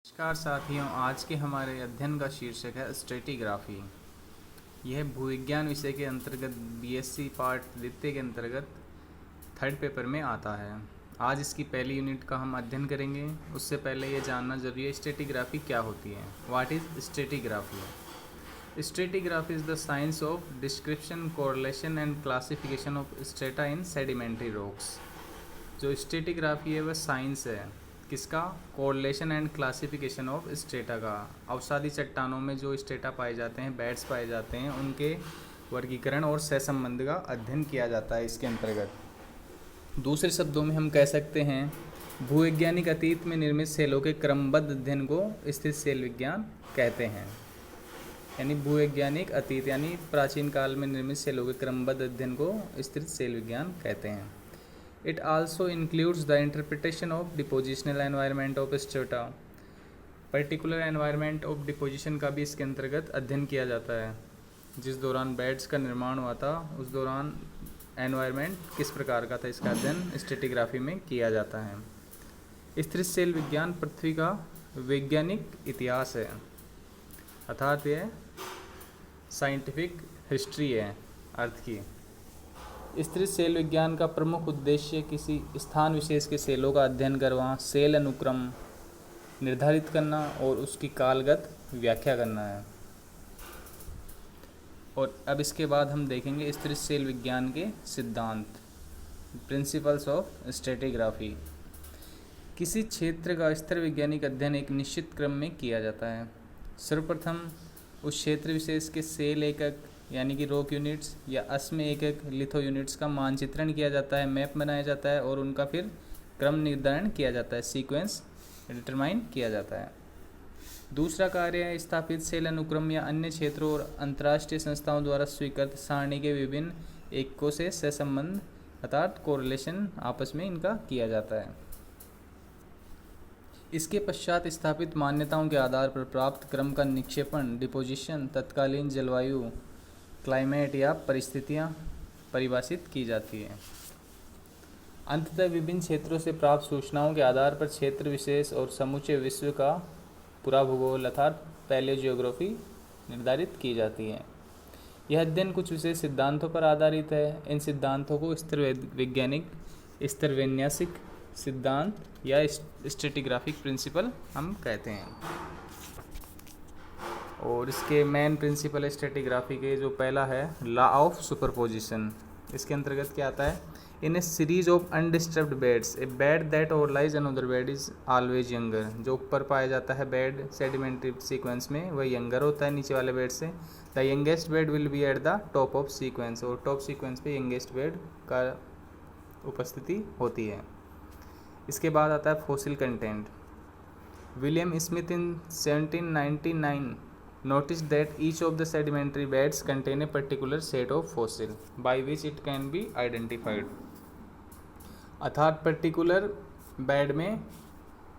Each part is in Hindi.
नमस्कार साथियों, आज के हमारे अध्ययन का शीर्षक है स्ट्रेटिग्राफी। यह भूविज्ञान विषय के अंतर्गत बीएससी पार्ट द्वितीय के अंतर्गत थर्ड पेपर में आता है। आज इसकी पहली यूनिट का हम अध्ययन करेंगे। उससे पहले ये जानना जरूरी है स्ट्रेटिग्राफी क्या होती है। What is stratigraphy? Stratigraphy is the science of description, correlation and classification of strata in sedimentary rocks. जो स्ट्रेटिग्राफी है वह साइंस है किसका? Correlation and classification of strata का। अवसादी चट्टानों में जो स्ट्रेटा पाए जाते हैं, बेड्स पाए जाते हैं, उनके वर्गीकरण और सहसंबंध का अध्ययन किया जाता है इसके अंतर्गत। दूसरे शब्दों में हम कह सकते हैं भूवैज्ञानिक अतीत में निर्मित सेलों के क्रमबद्ध अध्ययन को स्थिर सेल विज्ञान कहते हैं। यानी भूवैज्ञानिक अतीत यानी प्राचीन काल में निर्मित सेलों के क्रमबद्ध अध्ययन को स्थिर सेल विज्ञान कहते हैं। It also includes the interpretation of depositional environment of strata. Particular environment of deposition का भी इसके अंतर्गत अध्ययन किया जाता है। जिस दौरान बेड्स का निर्माण हुआ था उस दौरान एनवायरनमेंट किस प्रकार का था, इसका अध्ययन स्ट्रेटिग्राफी में किया जाता है। स्थिर सेल विज्ञान पृथ्वी का वैज्ञानिक इतिहास है, अर्थात यह साइंटिफिक हिस्ट्री है अर्थ की। स्थिर सेल विज्ञान का प्रमुख उद्देश्य किसी स्थान विशेष के सेलों का अध्ययन कर वहाँ सेल अनुक्रम निर्धारित करना और उसकी कालगत व्याख्या करना है। और अब इसके बाद हम देखेंगे स्थिर सेल विज्ञान के सिद्धांत, प्रिंसिपल्स ऑफ स्ट्रेटिग्राफी। किसी क्षेत्र का स्थिर वैज्ञानिक अध्ययन एक निश्चित क्रम में किया जाता है। सर्वप्रथम उस क्षेत्र विशेष के सेल एकक यानी कि रॉक यूनिट्स या अश्म एकक लिथो यूनिट्स का मानचित्रण किया जाता है, मैप बनाया जाता है और उनका फिर क्रम निर्धारण किया जाता है, सीक्वेंस डिटरमाइन किया जाता है। दूसरा कार्य है स्थापित सेल अनुक्रम या अन्य क्षेत्रों और अंतर्राष्ट्रीय संस्थाओं द्वारा स्वीकृत सारणी के विभिन्न एककों से सहसंबंध अर्थात कोरिलेशन आपस में इनका किया जाता है। इसके पश्चात स्थापित मान्यताओं के आधार पर प्राप्त क्रम का निक्षेपण डिपोजिशन तत्कालीन जलवायु क्लाइमेट या परिस्थितियाँ परिभाषित की जाती है। अंततः विभिन्न क्षेत्रों से प्राप्त सूचनाओं के आधार पर क्षेत्र विशेष और समूचे विश्व का पूरा भूगोल अर्थात पैलियोजियोग्राफी निर्धारित की जाती है। यह अध्ययन कुछ विशेष सिद्धांतों पर आधारित है। इन सिद्धांतों को स्थिर वैज्ञानिक स्थिर विन्यासिक सिद्धांत या स्ट्रेटिग्राफिक प्रिंसिपल हम कहते हैं। और इसके मेन प्रिंसिपल है स्ट्रेटिग्राफी के, जो पहला है लॉ ऑफ सुपरपोजिशन। इसके अंतर्गत क्या आता है? In a series of undisturbed beds a bed that overlies another bed is always younger. जो ऊपर पाया जाता है बेड सेडिमेंट्री सीक्वेंस में वह यंगर होता है नीचे वाले बेड से। The youngest bed will be at the top of sequence, और टॉप सीक्वेंस पे यंगेस्ट बेड का उपस्थिति होती है। इसके बाद आता है fossil content. William Smith in 1799 noticed that each of the sedimentary beds contain a particular set of fossil by which it can be identified। अर्थात पर्टिकुलर बेड में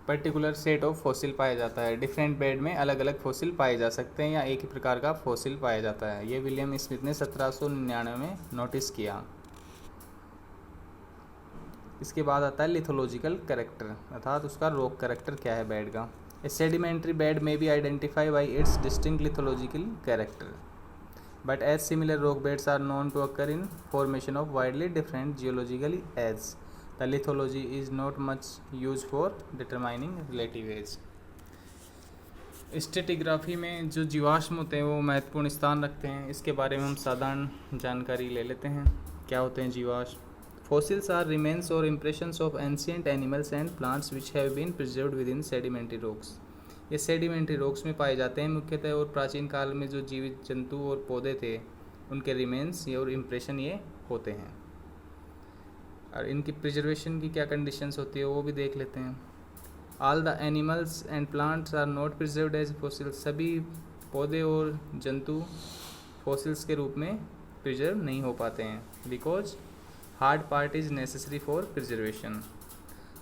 पर्टिकुलर सेट ऑफ फॉसिल पाया जाता है। डिफरेंट बेड में अलग अलग फॉसिल पाए जा सकते हैं या एक ही प्रकार का फॉसिल पाया जाता है। ये विलियम स्मिथ ने 1799 में नोटिस किया। इसके बाद आता है लिथोलॉजिकल कैरेक्टर, अर्थात उसका रॉक कैरेक्टर क्या है बेड का। A sedimentary bed may be identified by its distinct lithological character, but as similar rock beds are known to occur in formation of widely different geological ages, the lithology is not much used for determining relative age। Stratigraphy में जो जीवाश्म होते हैं वो महत्वपूर्ण स्थान रखते हैं। इसके बारे में हम साधारण जानकारी ले लेते हैं। क्या होते हैं जीवाश्म? Fossils are remains or impressions of ancient animals and plants which have been preserved within sedimentary rocks। ये sedimentary rocks में पाए जाते हैं मुख्यतः, और प्राचीन काल में जो जीवित जंतु और पौधे थे उनके रिमेन्स ये और इम्प्रेशन ये होते हैं। और इनकी प्रिजर्वेशन की क्या कंडीशंस होती है वो भी देख लेते हैं। All the animals and plants are not preserved as fossils। सभी पौधे और जंतु फॉसिल्स के रूप में प्रिजर्व नहीं हो पाते हैं, because hard part is necessary for preservation।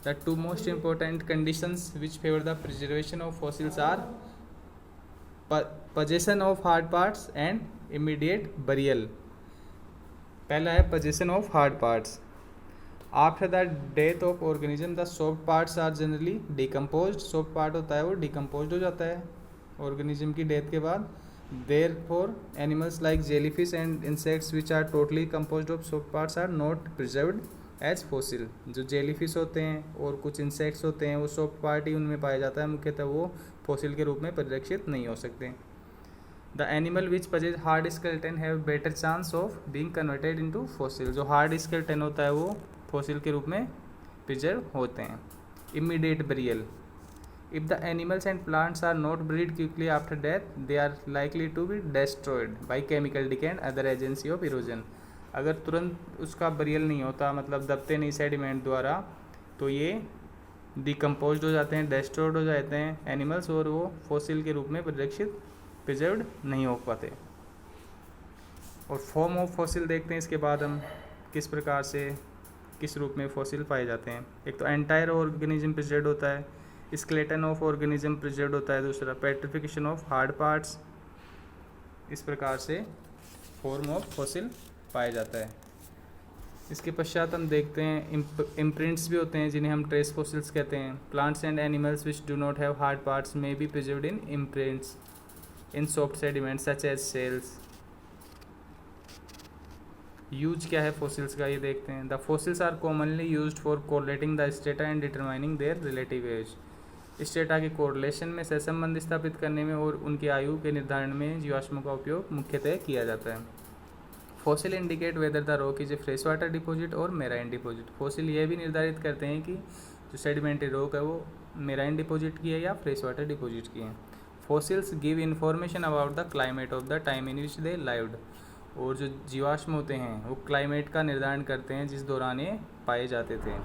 The two most important conditions which favor the preservation of fossils are possession of hard parts and immediate burial। पहला है possession of hard parts। After the death of organism the soft parts are generally decomposed, soft part होता है वो डिकम्पोज्ड हो जाता है ऑर्गेनिज्म की डेथ के बाद। Therefore, animals like jellyfish and insects which are totally composed of soft parts are not preserved as fossil। जो जेलीफिश होते हैं और कुछ इंसेक्ट्स होते हैं वो सॉफ्ट पार्ट ही उनमें पाया जाता है, मुख्यतः वो फॉसिल के रूप में परिलक्षित नहीं हो सकते। The animal which पजेज hard skeleton have better chance of being converted into fossil. जो हार्ड स्केलेटन होता है वो फॉसिल के रूप में प्रिजर्व होते हैं। Immediate burial, if the animals and plants are not buried quickly after death they are likely to be destroyed by chemical decay and other agency of erosion। अगर तुरंत उसका बरियल नहीं होता, मतलब दबते नहीं सेडिमेंट द्वारा, तो ये डिकम्पोज हो जाते हैं, डेस्ट्रॉयड हो जाते हैं एनिमल्स, और वो फॉसिल के रूप में परिलक्षित प्रिजर्व्ड नहीं हो पाते। और फॉर्म ऑफ फॉसिल देखते हैं इसके बाद हम किस प्रकार से किस रूप में फॉसिल पाए जाते हैं। एक तो एंटायर ऑर्गेनिज्म प्रिजर्व्ड होता है, स्केलेटन ऑफ ऑर्गेनिज्म प्रिजर्व्ड होता है, दूसरा पेट्रिफिकेशन ऑफ हार्ड पार्ट्स। इस प्रकार से फॉर्म ऑफ फॉसिल पाया जाता है। इसके पश्चात हम देखते हैं इम्प्रिंट्स भी होते हैं जिन्हें हम ट्रेस फॉसिल्स कहते हैं। Plants and animals which do not have hard parts may be preserved in imprints in soft sediments such as shells. Use क्या है फॉसिल्स का ये देखते हैं। The fossils are commonly used for correlating the strata and determining their relative age. Strata के कोरिलेशन में सहसंबंध स्थापित करने में और उनकी आयु के निर्धारण में जीवाश्मों का उपयोग मुख्यतः किया जाता है। Fossil indicate whether the rock is a fresh water deposit और मेराइन डिपॉजिट। फॉसिल यह भी निर्धारित करते हैं कि जो सेडिमेंट्री रॉक है वो मेराइन डिपॉजिट की है या फ्रेश वाटर डिपॉजिट की है। Fossils give information about the climate of the time in which they lived. और जो जीवाश्म होते हैं वो क्लाइमेट का निर्धारण करते हैं जिस दौरान ये पाए जाते थे।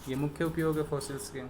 ये मुख्य उपयोग है फॉसिल्स के।